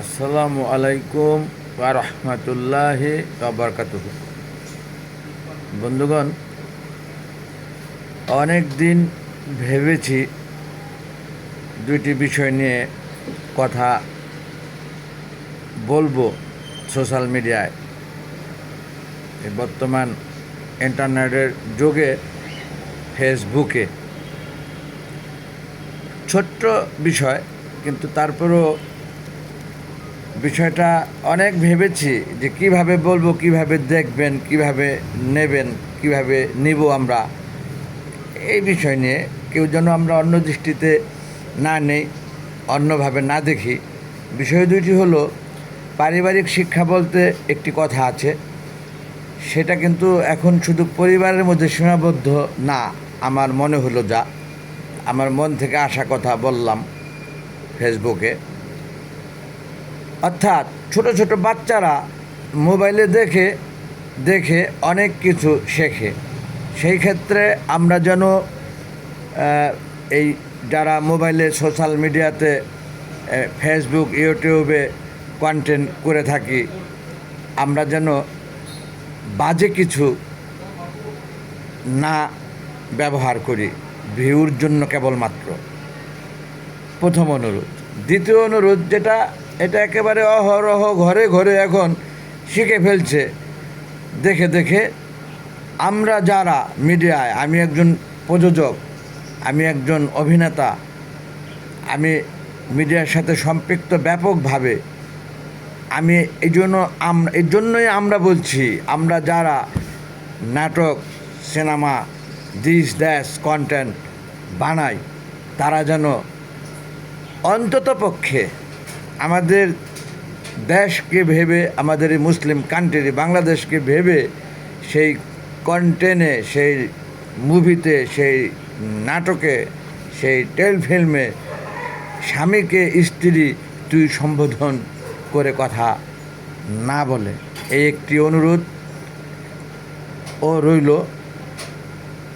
আসসালামু আলাইকুম ওয়া রাহমাতুল্লাহি ওয়া বারাকাতুহু। বন্ধুগণ, অনেক দিন ভেবেছি দুইটি বিষয় নিয়ে কথা বলবো সোশ্যাল মিডিয়ায়। এই বর্তমান ইন্টারনেটের যুগে ফেসবুকে ছোট্ট বিষয়, কিন্তু তারপরও বিষয়টা অনেক ভেবেছি যে কিভাবে বলবো, কিভাবে দেখবেন, কিভাবে নেবেন, কিভাবে নিব আমরা। এই বিষয় নিয়ে কেউ যেন আমরা অন্য দৃষ্টিতে না নেই, অন্যভাবে না দেখি। বিষয় দুইটি হলো, পারিবারিক শিক্ষা বলতে একটি কথা আছে, সেটা কিন্তু এখন শুধু পরিবারের মধ্যে সীমাবদ্ধ না। আমার মনে হলো, যা আমার মন থেকে আসা কথা বললাম ফেসবুকে। অর্থাৎ ছোট ছোট বাচ্চারা মোবাইলে দেখে দেখে অনেক কিছু শেখে। সেই ক্ষেত্রে আমরা যেন এই যারা মোবাইলে সোশ্যাল মিডিয়াতে ফেসবুক, ইউটিউবে কন্টেন্ট করে থাকি, আমরা যেন বাজে কিছু না ব্যবহার করি ভিউর জন্য কেবলমাত্র। প্রথম অনুরোধ। দ্বিতীয় অনুরোধ, এটা একেবারে অহরহ ঘরে ঘরে এখন শিখে ফেলছে দেখে দেখে। আমরা যারা মিডিয়ায়, আমি একজন প্রযোজক, আমি একজন অভিনেতা, আমি মিডিয়ার সাথে সম্পৃক্ত ব্যাপকভাবে। আমি এই জন্যই আমরা বলছি, আমরা যারা নাটক, সিনেমা, দিস দ্যাস কন্টেন্ট বানাই, তারা যেন অন্ততপক্ষে আমাদের দেশকে ভেবে, আমাদের এই মুসলিম কান্ট্রি বাংলাদেশকে ভেবে সেই কন্টেন্টে, সেই মুভিতে, সেই নাটকে, সেই টেলিফিল্মে স্বামীকে স্ত্রী তুই সম্বোধন করে কথা না বলে। এই একটি অনুরোধ ও রইল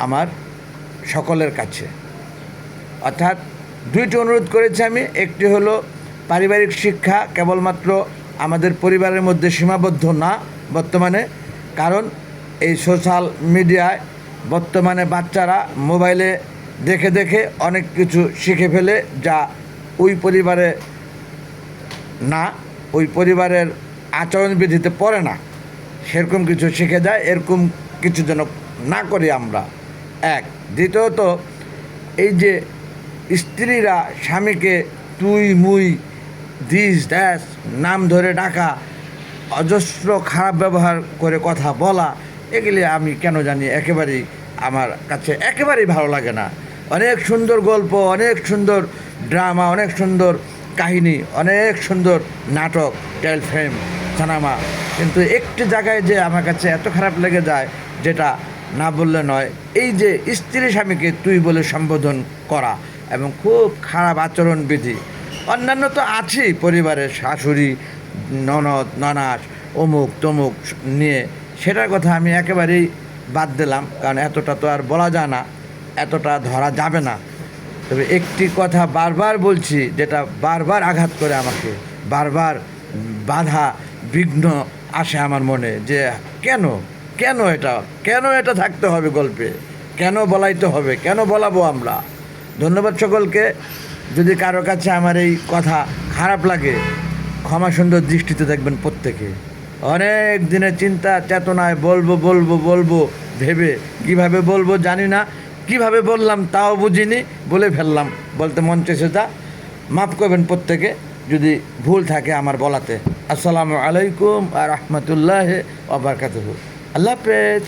আমার সকলের কাছে। অর্থাৎ দুইটি অনুরোধ করেছি আমি। একটি হলো, পারিবারিক শিক্ষা কেবলমাত্র আমাদের পরিবারের মধ্যে সীমাবদ্ধ না বর্তমানে। কারণ এই সোশ্যাল মিডিয়ায় বর্তমানে বাচ্চারা মোবাইলে দেখে দেখে অনেক কিছু শিখে ফেলে, যা ওই পরিবারে না, ওই পরিবারের আচরণবিধিতে পড়ে না, সেরকম কিছু শিখে যায়। এরকম কিছু যেন না করি আমরা, এক। দ্বিতীয়ত, এই যে স্ত্রীরা স্বামীকে তুই, মুই, দিস দ্যাস নাম ধরে ডাকা, অজস্র খারাপ ব্যবহার করে কথা বলা, এগুলি আমি কেন জানি একেবারেই আমার কাছে একেবারেই ভালো লাগে না। অনেক সুন্দর গল্প, অনেক সুন্দর ড্রামা, অনেক সুন্দর কাহিনী, অনেক সুন্দর নাটক, টেলিফিল্ম, সিনেমা, কিন্তু একটি জায়গায় যে আমার কাছে এত খারাপ লেগে যায়, যেটা না বললে নয়, এই যে স্ত্রী স্বামীকে তুই বলে সম্বোধন করা এবং খুব খারাপ আচরণবিধি। অন্যান্য তো আছেই, পরিবারের শাশুড়ি, ননদ, ননাস, অমুক তমুক নিয়ে, সেটার কথা আমি একেবারেই বাদ দিলাম, কারণ এতটা তো আর বলা যায় না, এতটা ধরা যাবে না। তবে একটি কথা বারবার বলছি, যেটা বারবার আঘাত করে আমাকে, বারবার বাধা বিঘ্ন আসে আমার মনে, যে কেন এটা থাকতে হবে গল্পে, কেন বলাইতে হবে, কেন বলাবো আমরা। ধন্যবাদ সকলকে। যদি কারো কাছে আমার এই কথা খারাপ লাগে, ক্ষমা সুন্দর দৃষ্টিতে দেখবেন প্রত্যেকে। অনেক দিনের চিন্তা চেতনায় বলবো ভেবে কিভাবে বলবো জানি না, কিভাবে বললাম তাও বুঝিনি, বলে ফেললাম, বলতে মন চেয়েছে তা। মাফ করবেন প্রত্যেকে যদি ভুল থাকে আমার বলাতে। আসসালামু আলাইকুম ওয়া রাহমাতুল্লাহি ওয়া বারাকাতুহু। আল্লাহ হাফেজ।